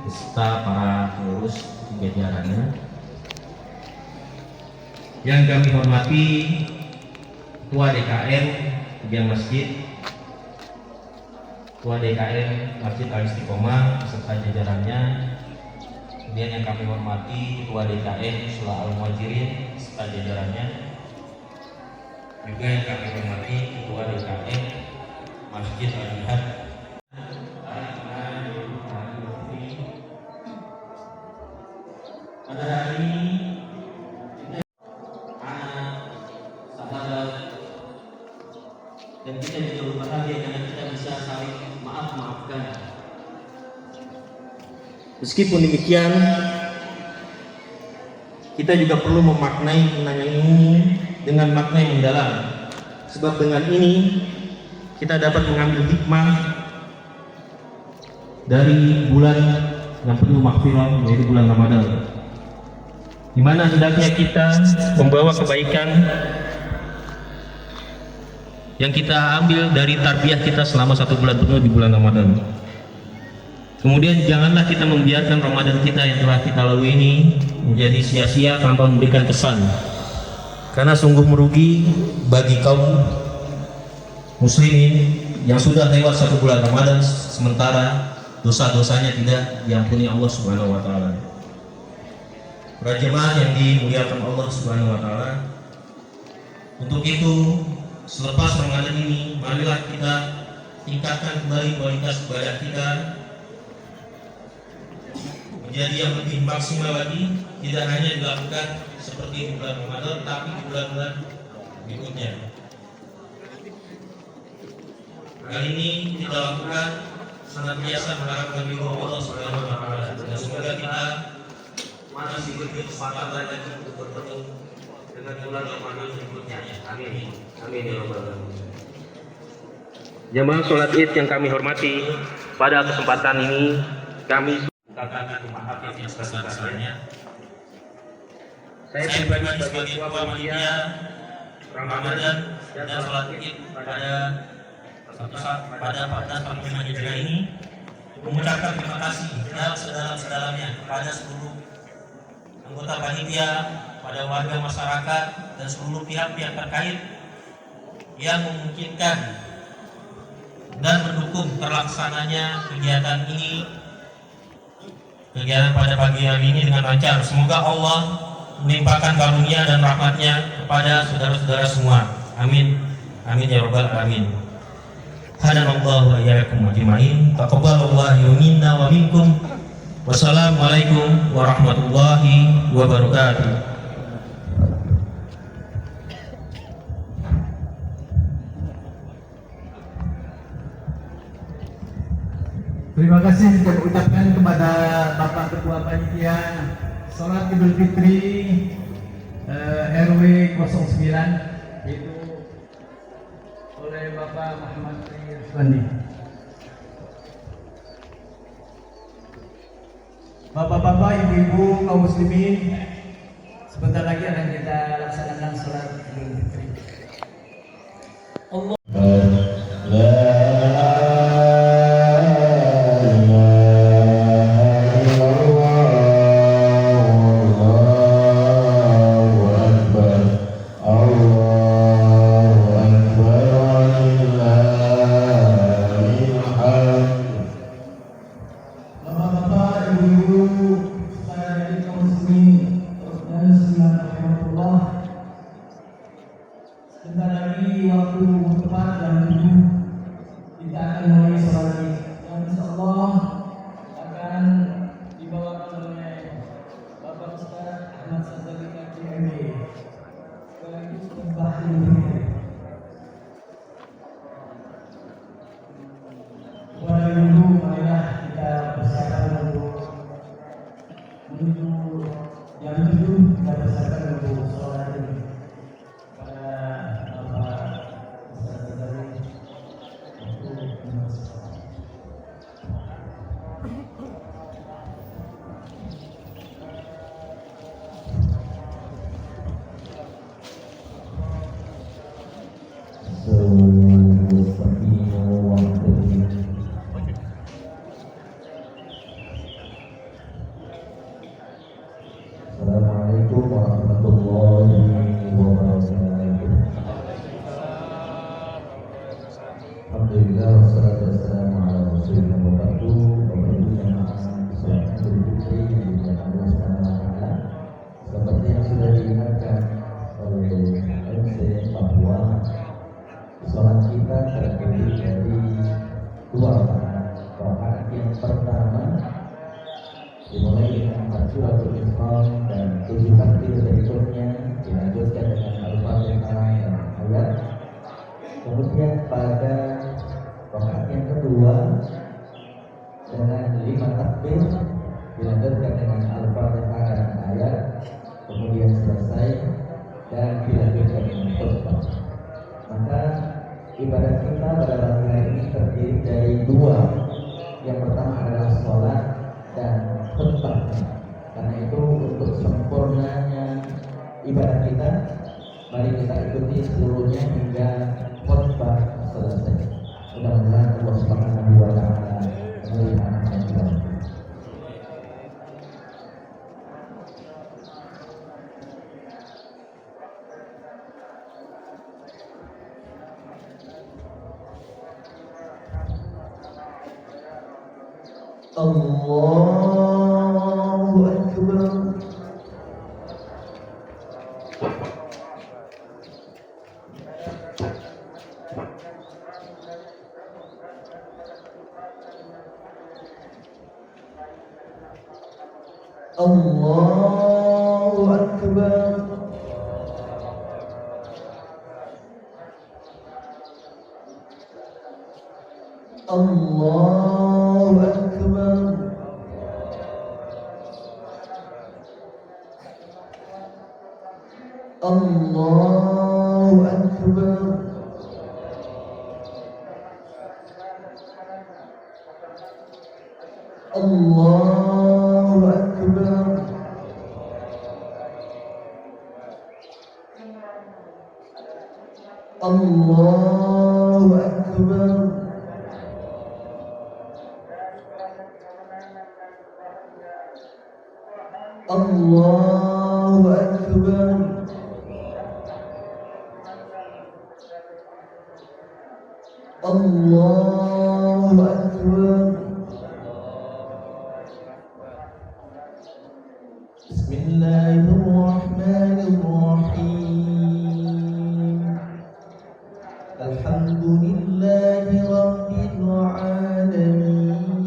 beserta para pengurus jajarannya. Yang kami hormati Ketua DKM Tiga Masjid, Ketua DKM Masjid Al Istiqomah beserta jajarannya. Kemudian yang kami hormati Ketua DKM Sula Al Muhajirin beserta jajarannya. Juga yang kami hormati Ketua DKM Masjid Al Jihad. Pada hari ini dan kita juga berbahagia karena kita bisa saling maafkan. Meskipun demikian, kita juga perlu memaknai kenangan ini dengan makna yang mendalam. Sebab dengan ini kita dapat mengambil hikmah dari bulan yang penuh maghfirah, yaitu bulan Ramadan, di mana hendaknya kita membawa kebaikan yang kita ambil dari tarbiyah kita selama 1 bulan penuh di bulan Ramadan. Kemudian janganlah kita membiarkan Ramadan kita yang telah kita lalui ini menjadi sia-sia tanpa memberikan pesan, karena sungguh merugi bagi kaum muslimin yang sudah lewat 1 bulan Ramadan sementara dosa-dosanya tidak diampuni Allah Subhanahu wa taala. Para jemaah yang dimuliakan Allah Subhanahu wa taala, untuk itu selepas Ramadan ini, marilah kita tingkatkan kembali kualitas ibadah kita menjadi yang lebih maksimal lagi, tidak hanya dilakukan seperti di bulan Ramadan, tapi di bulan-bulan berikutnya. Kali ini kita lakukan senantiasa mengharapkan ridho Allah Subhanahu wa taala, dan semoga kita masih diberi kesempatan lagi untuk bertemu dengan bulan Ramadan berikutnya. Amin. Amin ya rabbal alamin. Jamaah sholat Id yang kami hormati, pada kesempatan ini kami katakan maaf yang sebesar-besarnya. Saya pribadi sebagai ketua panitia Ramadan dan sholat Id pada 1445 Hijriah ini mengucapkan terima kasih yang sedalam-sedalamnya kepada seluruh anggota panitia, pada warga masyarakat dan seluruh pihak-pihak terkait yang memungkinkan dan mendukung terlaksananya kegiatan pada pagi hari ini dengan lancar. Semoga Allah melimpahkan karunia dan rahmatnya kepada saudara-saudara semua. Amin. Amin ya rabbal alamin. Hadanallahu wa iyyakum ajmain. Taqabbalallahu minna wa minkum. Wassalamualaikum warahmatullahi wabarakatuh. Terima kasih kami ucapkan kepada Bapak Ketua Panitia Sholat Idul Fitri RW 09, yaitu oleh Bapak Muhammad Rizwandi. Bapak-bapak, ibu-ibu, kaum muslimin, sebentar lagi akan kita laksanakan sholat Idul Fitri. Allah. Sebentar lagi waktu tepat jam 7 kita akan mulai sholat Id, yang insyaallah akan dibawakan oleh Bapak Ustaz Ahmad Sazali KPMB sekaligus khutbah Idul Fitri. Kepada ibu, marilah kita persiapkan untuk menuju jam 7, kita persiapkan untuk sholat Id. suratul Ikhlas dan 7 takbir berikutnya dilanjutkan dengan Al-Fatihah dan ayat. Kemudian pada rakaat yang kedua dengan 5 takbir dilanjutkan dengan Al-Fatihah dan ayat, kemudian selesai dan dilanjutkan dengan khutbah. Maka ibadah kita pada pagi hari ini terdiri dari 2. Yang pertama adalah sholat dan khutbah. Karena itu untuk sempurnanya ibadah kita, mari kita ikuti seluruhnya hingga khutbah selesai. Mudah-mudahan Allah Subhanahu wa taala melihat dan membantu. Allahu Akbar. Allahu Akbar. Allahu Akbar. Allahu Akbar. Allahu Akbar. Allahu Akbar. Allahu Akbar. Allahu Akbar. Bismillahirrahmanirrahim. Alhamdulillahi rabbil alamin.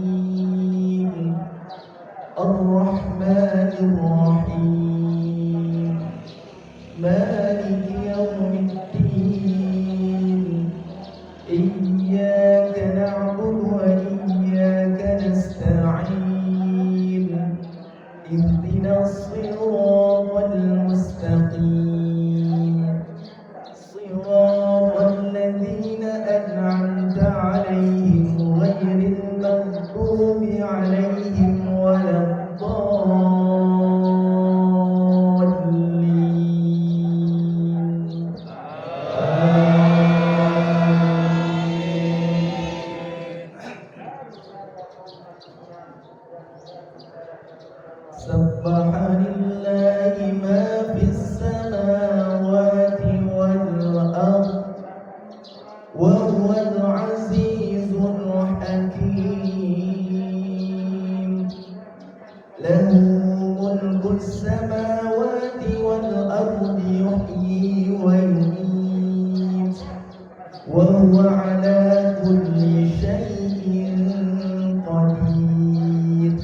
Ar-Rahmanir Rahim. Maliki yawmiddin. Iyyaka na'budu wa iyyaka nasta'in. Ihdinas siratal mustaqim. Siratal ladzina an'amta 'alaihim ghairil maghdubi 'alaihim Subhanallahi ma fis samawati wal ardh wa huwal azizul hakim. Lahu mulkus samawati wal ardi yuhyi wa yumiit wa huwa ala kulli shay'in qadir.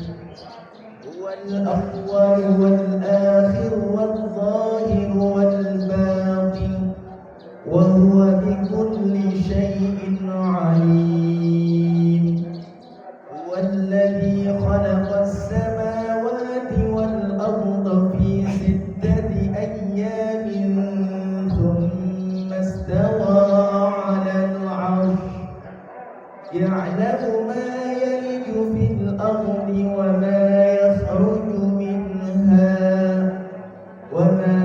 Al-awwal wal-akhir wal-zahir wal-batin wa huwa bikulli shay'in 'alim. Huwallazi khalaqa as-samawati wal-arda fi 6 ayyamin thumma istawa 'alal 'arsh ya'lamu ma yaliju fil ardi wa ma يخرج منها وما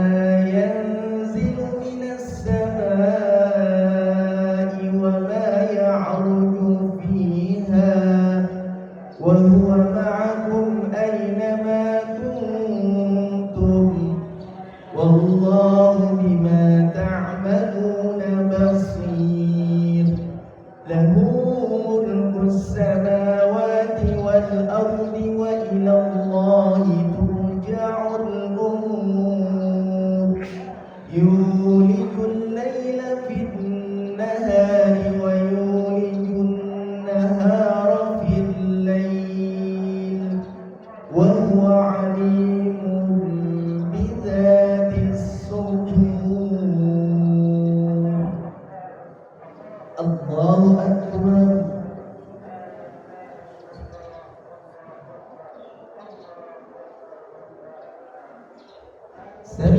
ينزل من السماء وما يعرج فيها وهو معكم أينما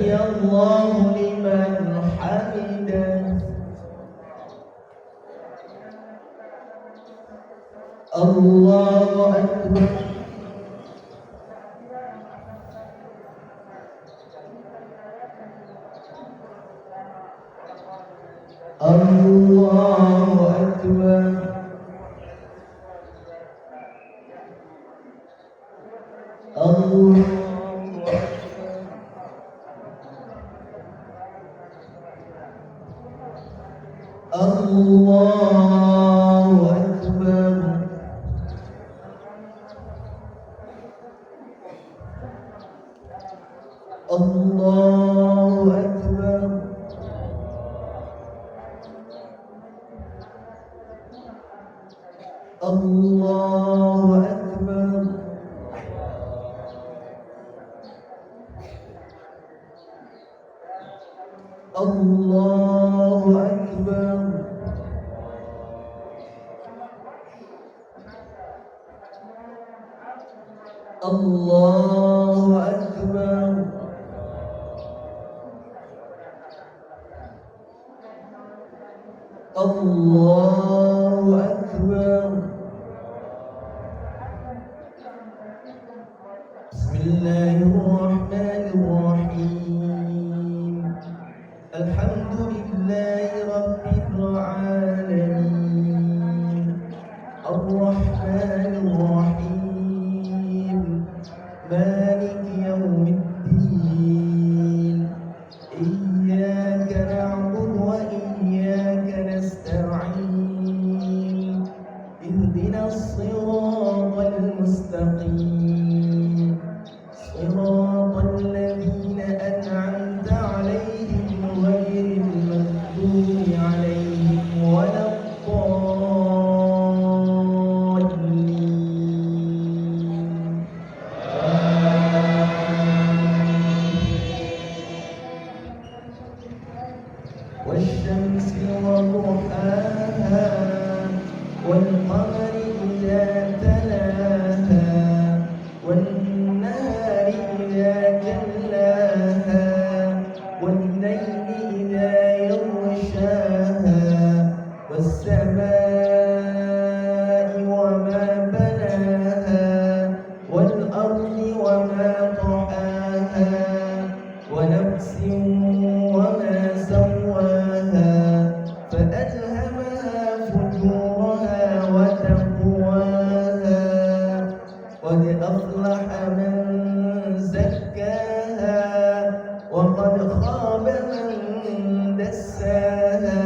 سمع الله لمن حمده. الله أكبر. الله أكبر. الله أكبر. الله أكبر. الله أكبر. الله أكبر. الله أكبر. الله أكبر. بسم الله الرحمن الرحيم. الحمد لله رب العالمين الرحمن الرحيم مالك يوم الدين إياك نعبد وإياك نستعين اهدنا الصراط المستقيم صراط الذين أنعمت عليهم غير المغضوب عليهم ولا الضالين. والشمس وضحاها والقمر إذا تلاها والنهار إذا جلاها والليل إذا يغشاها والسماء وما بناها والأرض وما طحاها ونفس وما سواها فألهمها فجورها وتقواها قد أفلح من زكاها وقد خاب من دساها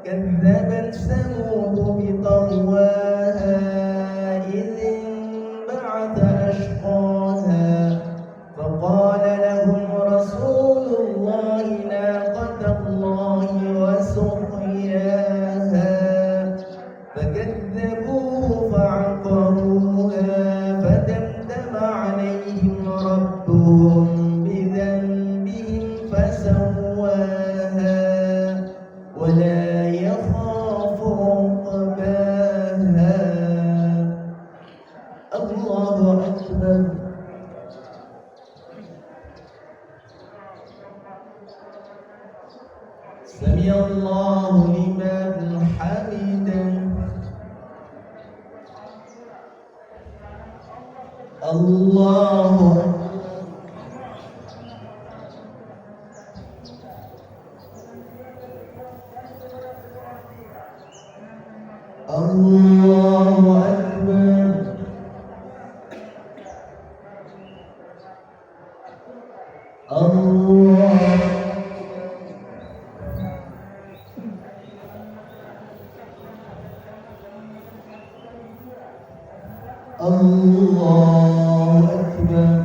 كذبت ثمود بطغواها إذ انبعث أشقاها فقال لهم رسول الله ناقة الله وسقياها فكذبوه فعقروها فدمدم عليهم ربهم بذنبهم فسواها ولا يخاف عقباها. الله أكبر. سمع الله لمن حمده. الله الله أكبر. الله الله أكبر.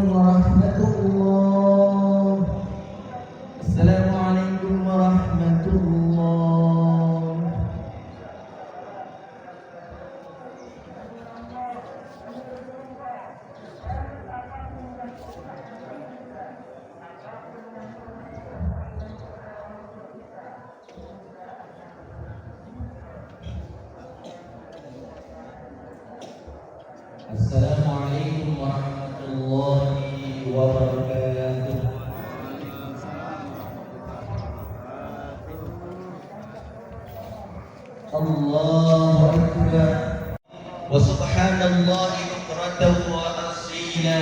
warahmatullah. Assalamualaikum warahmatullah. Assalamualaikum warahmatullahi wabarakatuh. Allahu Akbar. Wa subhanallahi bukratan wa asila.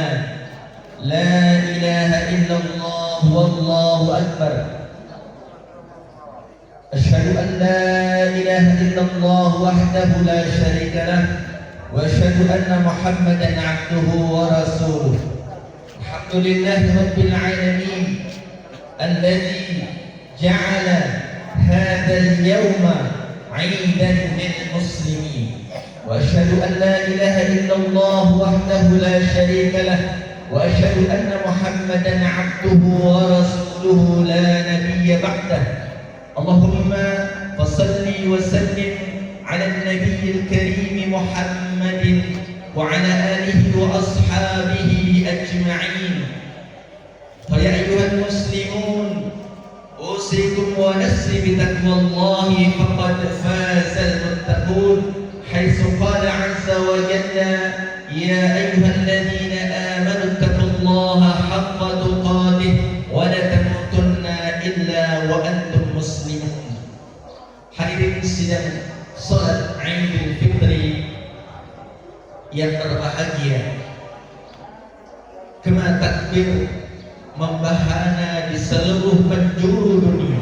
La ilaha illallah wallahu akbar. Asyhadu an la ilaha illallah wahdahu la syarika lah. وأشهد أن محمدا عبده ورسوله. الحمد لله رب العالمين الذي جعل هذا اليوم عيدا للمسلمين. وأشهد أن لا إله إلا الله وحده لا شريك له. وأشهد أن محمدا عبده ورسوله لا نبي بعده. اللهم فصل وسلم على النبي الكريم محمد وعلى آله وأصحابه أجمعين. فيا أيها المسلمون أوصيكم ونفسي بتقوى الله فقد فاز المتقون، حيث قال عز وجل: يا أيها الذين آمنوا اتقوا الله حق تقاته ولا تموتن إلا وأنتم مسلمون. Hadirin sidang salat Idul Fitri yang berbahagia, kema takbir membahana di seluruh penjuru dunia,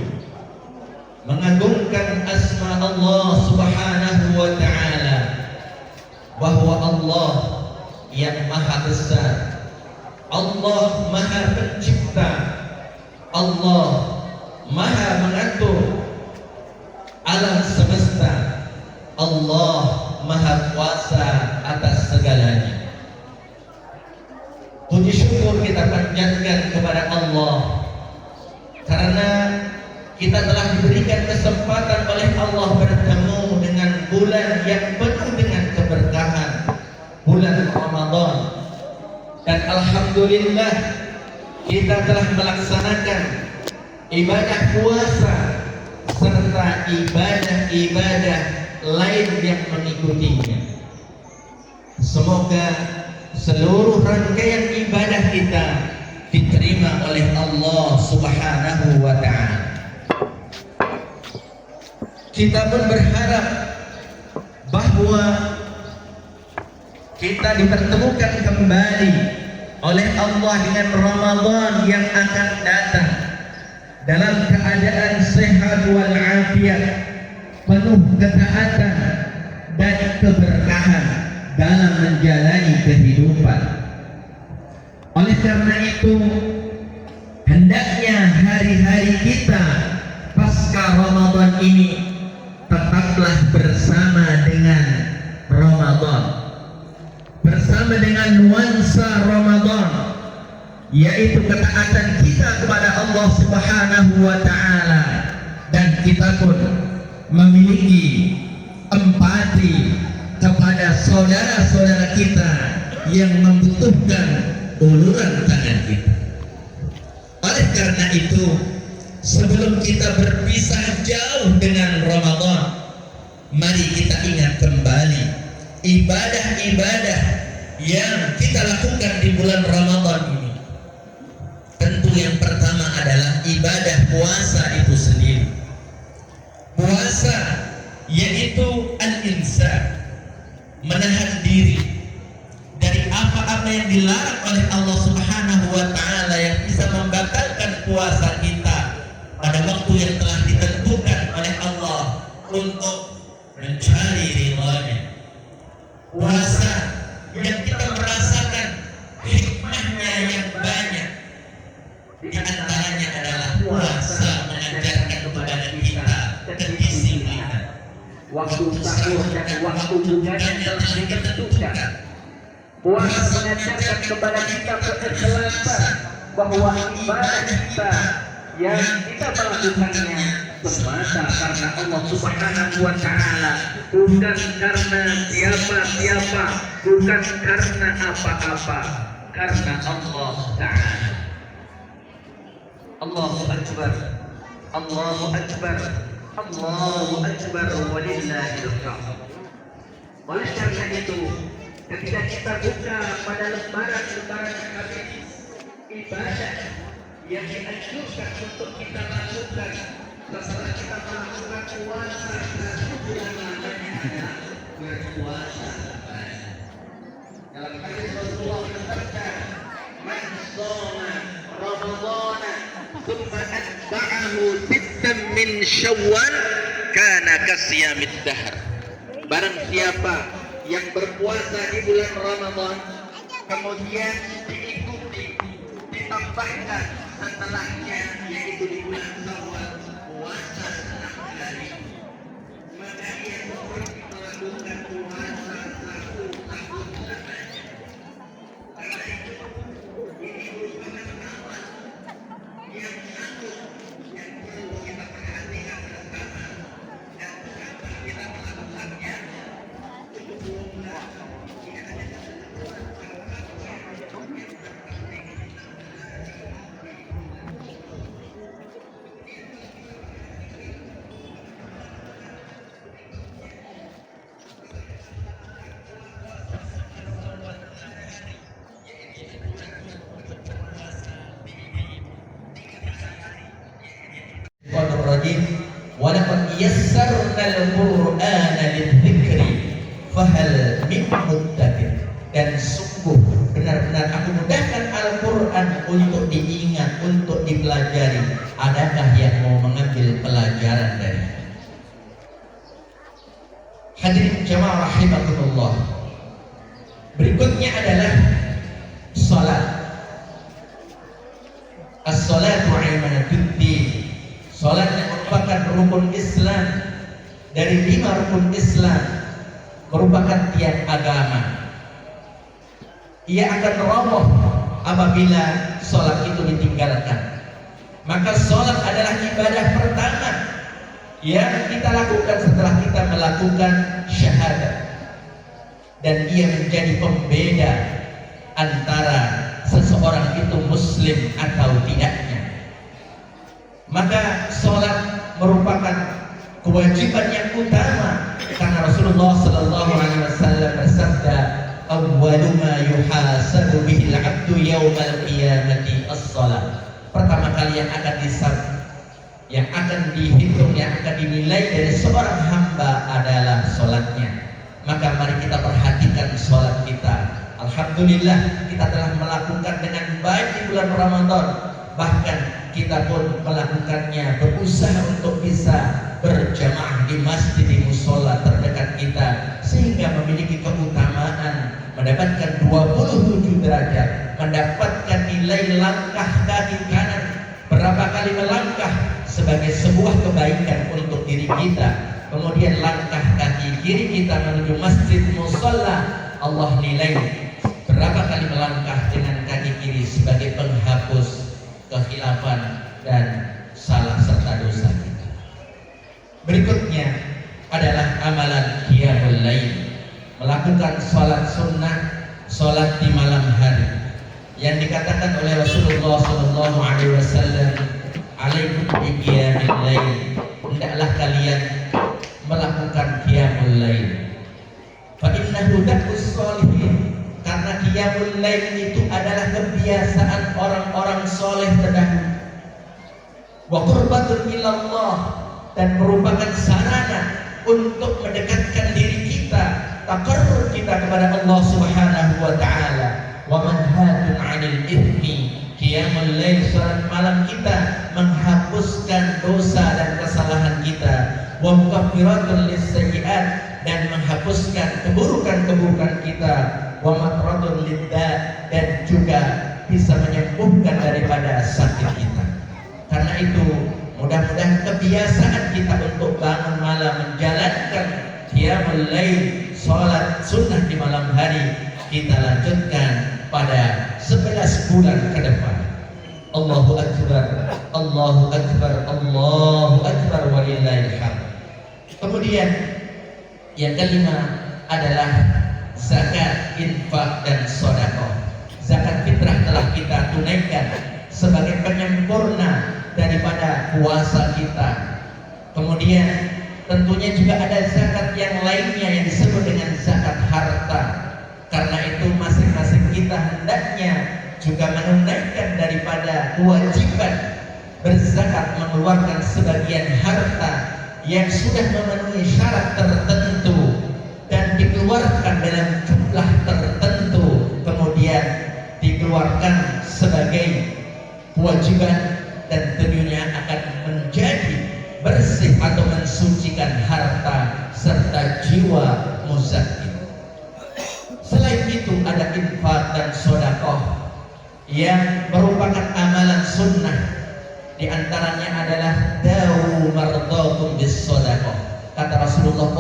mengagungkan asma Allah Subhanahu wa ta'ala, bahwa Allah yang maha besar, Allah maha pencipta, Allah maha mengatur alam semesta, Allah maha kuasa atas segalanya. Puji syukur kita panjatkan kepada Allah karena kita telah diberikan kesempatan oleh Allah bertemu dengan bulan yang penuh dengan keberkahan, bulan Ramadan. Dan alhamdulillah kita telah melaksanakan ibadah puasa serta ibadah-ibadah lain yang mengikutinya. Semoga seluruh rangkaian ibadah kita diterima oleh Allah Subhanahu wa ta'ala. Kita pun berharap bahwa kita dipertemukan kembali oleh Allah dengan Ramadan yang akan datang dalam keadaan sehat walafiat, penuh ketaatan dan keberkahan dalam menjalani kehidupan. Oleh karena itu, hendaknya hari-hari kita pasca Ramadan ini tetaplah bersama dengan Ramadan, bersama dengan nuansa Ramadan, yaitu ketaatan kita kepada Allah Subhanahu wa ta'ala, dan kita pun memiliki empati kepada saudara-saudara kita yang membutuhkan uluran tangan kita. Oleh karena itu, sebelum kita berpisah jauh dengan Ramadan, mari kita ingat kembali ibadah-ibadah yang kita lakukan di bulan Ramadan ini. Tentu yang pertama adalah ibadah puasa itu sendiri. Puasa yaitu al-insa, menahan diri dari apa-apa yang dilarang oleh Allah Subhanahu wa ta'ala yang bisa membatalkan puasa kita pada waktu yang telah ditentukan oleh Allah untuk mencari ridhanya. Puasa yang kita merasakan hikmahnya yang banyak, di antaranya adalah puasa mengajarkan kepada kita kedisiplinan. Waktu sahur dan waktu bukanya telah ditentukan. Puasa mengajarkan kepada kita keikhlasan, bahwa ibadah kita yang kita melakukannya semata karena Allah Subhanahu wa Ta'ala, bukan karena siapa-siapa, bukan karena apa-apa, karena Allah Ta'ala. Allahu Akbar, Allahu Akbar, Allahu Akbar, walillahil hamd. Oleh karena itu, ketika kita buka pada lembaran-lembaran hadis ibadah yang dianjurkan untuk kita lakukan setelah kita melakukan puasa satu bulan lamanya adalah berpuasa. Dalam hadis Rasulullah bersabda, "Man shoma Ramadhana thumma atba'ahu sittan min Syawal kana kasiyamid dahr." Barang siapa yang berpuasa di bulan Ramadan kemudian diikuti ditambahkan setelahnya yaitu di bulan Syawal puasa 6 hari, maka ia seperti melakukan puasa 1 tahun lamanya. Karena itu ini merupakan amal yang agung yang perlu kita perhatikan bersama, dan kapan kita melakukannya untuk bulan tidak ada ketentuan walaqad yassarna al-Qur'ana lidh-dhikri fahal min muddakir. Dan sungguh benar-benar aku mudahkan Al-Quran untuk diingat, untuk dipelajari. Adakah yang mau mengambil pelajaran dari? Hadirin jamaah rahimakumullah. Berikutnya adalah salat. As-salatu imanaduddin. Salat yang merupakan rukun Islam dari 5 rukun Islam, merupakan tiang agama. Ia akan roboh apabila salat itu ditinggalkan. Maka salat adalah ibadah pertama yang kita lakukan setelah kita melakukan syahadat, dan ia menjadi pembeda antara seseorang itu muslim atau tidaknya. Maka salat merupakan kewajiban yang utama karena Rasulullah sallallahu alaihi wasallam bersabda, "Awwalu ma yuhasabu bihi al-'abdu yaumal qiyamati as-shalah." Pertama kali yang akan dihitung, yang akan dinilai dari seorang hamba adalah salatnya. Maka mari kita perhatikan salat kita. Alhamdulillah kita telah melakukan dengan baik di bulan Ramadan. Bahkan kita pun melakukannya, berusaha untuk bisa berjamaah di masjid, di musola terdekat kita, sehingga memiliki keutamaan mendapatkan 27 derajat, mendapatkan nilai langkah kaki kanan berapa kali melangkah sebagai sebuah kebaikan untuk diri kita. Kemudian langkah kaki kiri kita menuju masjid musola, Allah nilai berapa kali melangkah dengan kaki kiri sebagai penghapus kekhilafan dan salah serta dosa kita. Berikutnya adalah amalan qiyamul lail, melakukan salat sunnah, salat di malam hari, yang dikatakan oleh Rasulullah sallallahu alaihi wasallam, "Alaikum bi qiyamil lail." Hendaklah kalian melakukan qiyamul lail. Fa innahu da'us sholihin. Karena qiyamul lail itu adalah kebiasaan orang-orang soleh terdahulu. Wa qurbatun ilallah, dan merupakan sarana untuk mendekatkan diri kita, taqarrub kita kepada Allah Subhanahu wa taala. Wa manhatun 'anil ithmi. Qiyamul lail, salat malam kita menghapuskan dosa dan kesalahan kita. Wa mukaffiratun lis-sayyi'at, dan menghapuskan keburukan-keburukan kita. Wa matradun lidda, dan juga bisa menyembuhkan daripada sakit kita. Karena itu mudah-mudahan kebiasaan kita untuk bangun malam menjalankan qiyamul lail, salat sunnah di malam hari, kita lanjutkan pada 11 bulan ke depan. Allahu Akbar, Allahu Akbar, Allahu Akbar walillahil hamd. Kemudian yang kelima adalah zakat, infak, dan sedekah. Zakat fitrah telah kita tunaikan sebagai penyempurna daripada puasa kita. Kemudian tentunya juga ada zakat yang lainnya yang disebut dengan zakat harta. Karena itu masing-masing kita hendaknya juga menunaikan daripada kewajiban berzakat, mengeluarkan sebagian harta yang sudah memenuhi syarat tertentu dan dikeluarkan dalam jumlah tertentu, kemudian dikeluarkan sebagai kewajiban, dan tentunya akan menjadi bersih atau mensucikan harta serta jiwa muzakir. Selain itu ada infak dan sedekah yang merupakan amalan sunnah. Di antaranya adalah dawu mardhakum bis sedekah. Kata Rasulullah,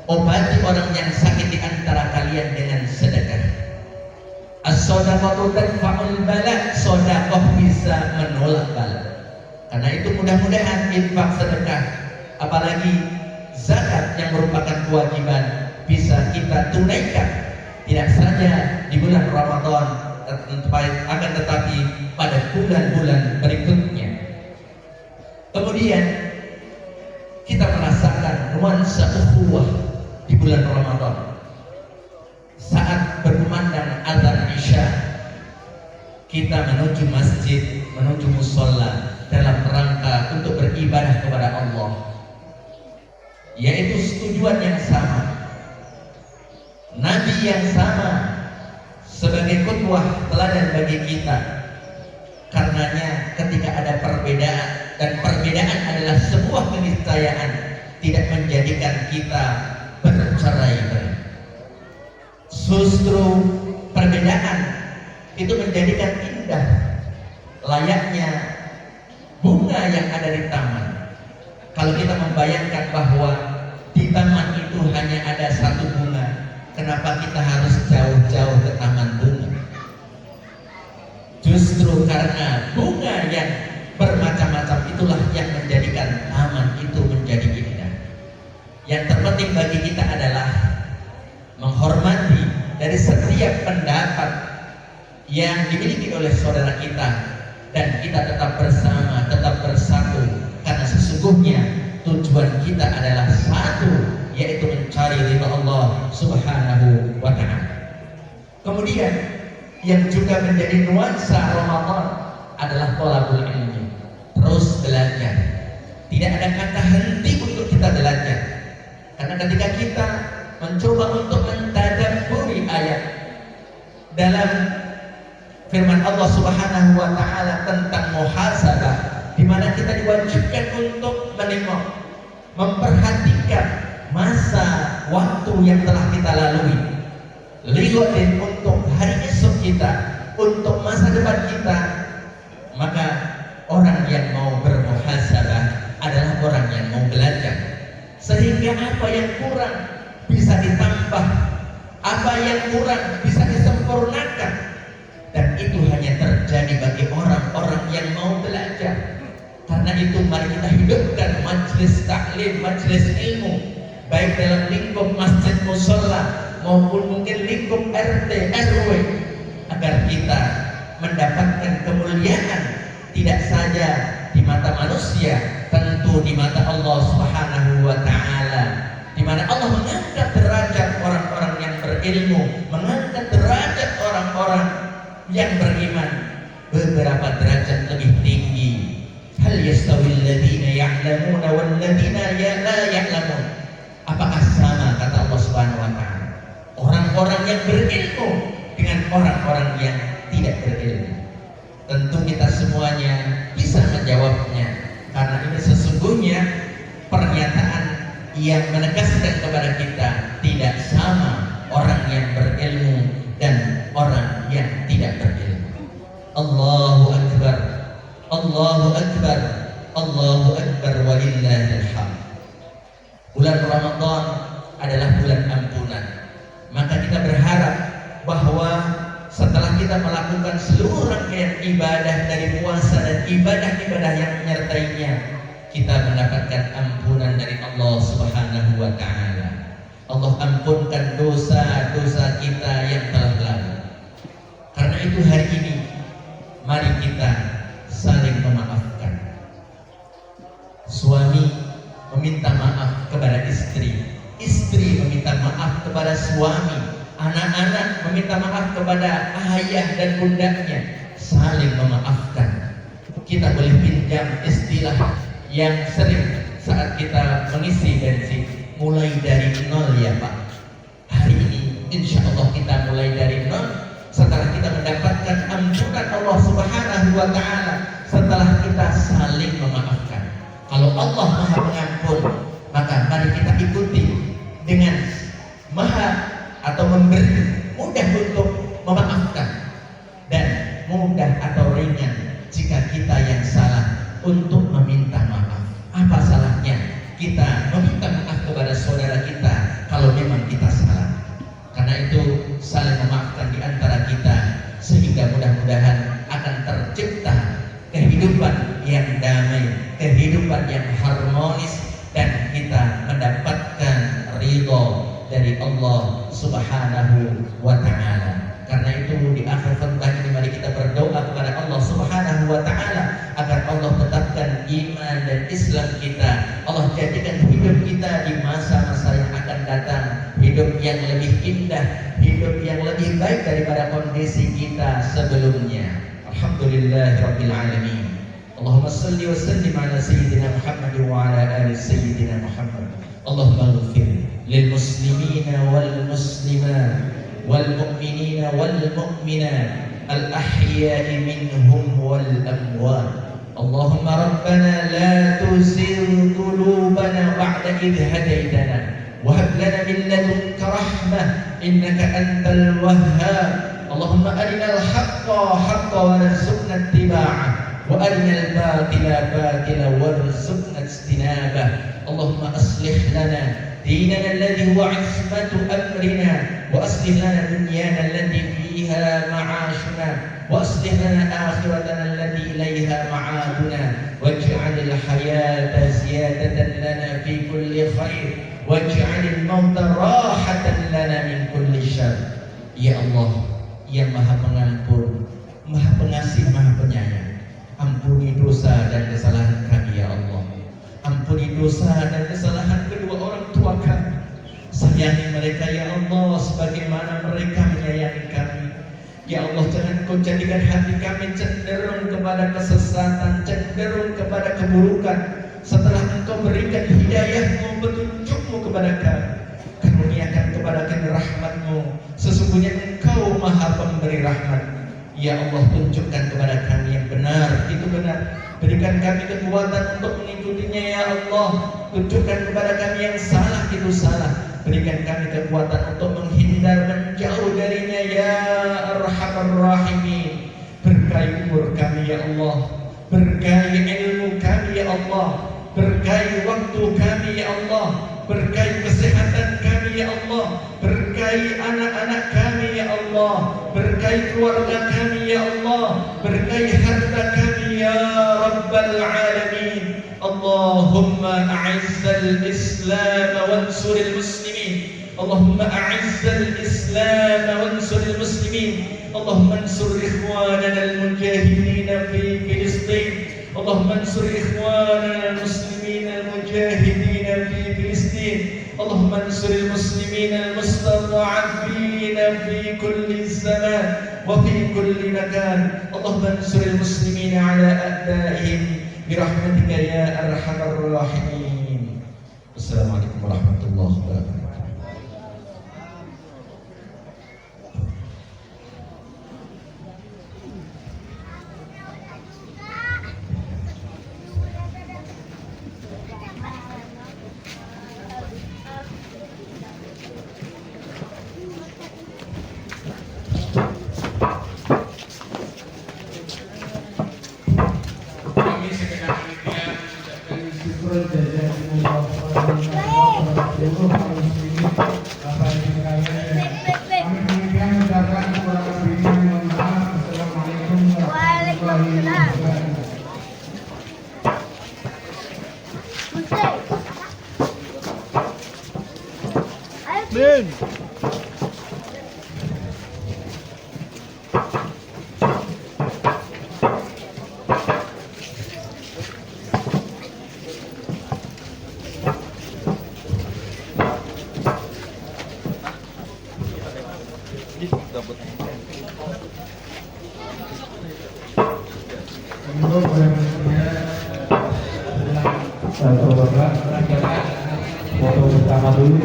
obati orang yang sakit di antara kalian dengan sedekah. As-sadaqatu tadfa'ul bala, sedekah bisa menolak bala. Karena itu mudah-mudahan infak, sedekah, apalagi zakat yang merupakan kewajiban bisa kita tunaikan tidak saja di bulan Ramadan, akan tetapi pada bulan-bulan berikutnya. Kemudian kita merasakan nuansa ukhuwah di bulan Ramadan. Saat berkumandang azan Isya, kita menuju masjid, menuju musola dalam rangka untuk beribadah kepada Allah, yaitu tujuan yang sama, Nabi yang sama sebagai qudwah teladan bagi kita. Karenanya ketika ada perbedaan, dan perbedaan adalah sebuah keniscayaan, tidak menjadikan kita bercerai-berai. Justru perbedaan itu menjadikan indah, layaknya bunga yang ada di taman. Kalau kita membayangkan bahwa di taman itu hanya ada satu bunga, kenapa kita harus jauh-jauh ke taman bunga? Justru karena bunga yang bermacam-macam itulah yang menjadikan taman itu menjadi indah. Yang terpenting bagi kita adalah menghormati dari setiap pendapat yang dimiliki oleh saudara kita, dan kita tetap bersama, tetap bersatu, karena sesungguhnya tujuan kita adalah satu, yaitu mencari ridha Allah Subhanahu wa ta'ala. Kemudian yang juga menjadi nuansa Ramadan adalah thalabul ilmi, terus belajar. Tidak ada kata henti untuk kita belajar, karena ketika kita mencoba untuk mentadabburi ayat dalam firman Allah Subhanahu wa ta'ala tentang muhasabah, di mana kita diwajibkan untuk menengok, memperhatikan masa waktu yang telah kita lalui, liwatin untuk hari esok kita, untuk masa depan kita. Maka orang yang mau bermuhasabah adalah orang yang mau belajar, sehingga apa yang kurang bisa ditambah, apa yang kurang bisa disempurnakan, dan itu hanya terjadi bagi orang-orang yang mau belajar. Karena itu mari kita hidupkan majelis taklim, majelis ilmu, baik dalam lingkup masjid mushola maupun mungkin lingkup RT RW, agar kita mendapatkan kemuliaan tidak saja di mata manusia, tentu di mata Allah Subhanahu wa ta'ala, di mana Allah mengangkat derajat orang-orang yang berilmu, mengangkat derajat orang-orang yang beriman beberapa derajat lebih tinggi. Hal yastawil ladzina ya'lamuna wal ladzina la ya'lamun. Apakah sama, kata Allah Subhanahu wa ta'ala, orang-orang yang berilmu dengan orang-orang yang tidak berilmu? Tentu kita semuanya bisa menjawabnya, karena ini sesungguhnya pernyataan yang menegaskan kepada kita tidak sama orang yang berilmu dan orang yang tidak berilmu. Allahu Akbar, Allahu Akbar, Allahu Akbar walillahil hamd. Bulan Ramadan adalah bulan ampunan. Maka kita berharap bahwa setelah kita melakukan seluruh rangkaian ibadah dari puasa dan ibadah-ibadah yang menyertainya, kita mendapatkan ampunan dari Allah Subhanahu wa Ta'ala. Allah ampunkan dosa-dosa kita yang telah lalu. Karena itu hari ini mari kita saling memaafkan. Suami meminta maaf kepada istri, istri meminta maaf kepada suami, anak-anak meminta maaf kepada ayah dan bundanya, saling memaafkan. Kita boleh pinjam istilah yang sering saat kita mengisi bensin, mulai dari nol ya Pak. Hari ini insya Allah kita mulai dari nol, setelah kita mendapatkan ampunan Allah Subhanahu wa Ta'ala, setelah kita saling memaafkan. Kalau Allah Maha Pengampun, maka mari kita ikuti dengan maha atau memberi mudah untuk memaafkan, dan mudah atau ringan jika kita yang salah untuk meminta maaf. Apa salahnya kita meminta maaf kepada saudara kita kalau memang kita salah? Karena itu saling memaafkan di antara kita, sehingga mudah-mudahan akan tercipta kehidupan yang damai, kehidupan yang harmonis, dan kita mendapatkan ridho dari Allah Subhanahu wa Ta'ala. Karena itu di akhir khutbah ini mari kita berdoa kepada Allah Subhanahu wa Ta'ala agar Allah tetapkan iman dan Islam kita. Allah jadikan hidup kita di masa-masa yang akan datang hidup yang lebih indah, hidup yang lebih baik daripada kondisi kita sebelumnya. Alhamdulillahirabbil alamin. Allahumma shalli wa sallim ala sayyidina Muhammad wa ala ali sayyidina Muhammad. Allahumma ighfir lil muslimina wal muslimat wal mu'minina wal mu'minat al ahya'i minhum wal amwat. Allahumma rabbana la tuzigh qulubana ba'da idh hadaytana wa hab lana min ladunka rahmah innaka antal wahhab. Allahumma arinal haqqa haqqan warzuqna ittiba'ah wa arinal batila batila warzuqna ijtinabah. Allahumma aslih lana ديننا الذي هو عصمة أمرنا وأصلح لنا دنيانا التي فيها معاشنا وأصلح لنا آخرتنا التي إليها معادنا واجعل الحياة زيادة لنا في كل خير واجعل الموت راحة لنا من كل شر. Ya Allah yang Maha Pengampun, Maha Pengasih, Maha Penyayang, ampuni dosa dan kesalahan kami ya Allah. Ampuni dosa dan kesalahan kedua orang tua kami. Sayangi mereka ya Allah sebagaimana mereka menyayangi kami. Ya Allah, jangan Kau jadikan hati kami cenderung kepada kesesatan, cenderung kepada keburukan. Setelah Engkau berikan hidayah-Mu, petunjuk-Mu kepada kami, karuniakan kepada kami rahmat-Mu. Sesungguhnya Engkau Maha Pemberi rahmat. Ya Allah, tunjukkan kepada kami yang benar, itu benar. Berikan kami kekuatan untuk mengikutinya ya Allah. Tunjukkan kepada kami yang salah, itu salah. Berikan kami kekuatan untuk menghindar, menjauh darinya ya Arhamar Rahimin. Berkahi umur kami ya Allah, berkahi ilmu kami ya Allah, berkahi waktu kami ya Allah, berkahi kesehatan kami ya Allah, berkahi anak-anak kami ya Allah, berkahi keluarga kami ya Allah, berkahi harta kami ya Rabbal Alamin. Allahumma a'izzal Islam wansuril muslimin. Allahumma a'izzal Islam wansuril muslimin. Allahumma ansur ikhwanana al-mujahidin fi Filistin. Allahumma ansur ikhwanana al-muslimin al-mujahidin fi Filistin. Allahumma ansur al-muslimin al-mustad'afin fi kulli zaman wa fi kulli makan. Allahumma ansur al-muslimin ala a'daihim birahmatika ya arhamar rahimin. Assalamualaikum warahmatullahi wabarakatuh. Syukur jazakumullah khairan. Min. Satu bapak, foto bersama dulu.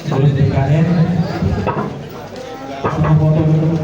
Terus di kanan, sama foto dulu.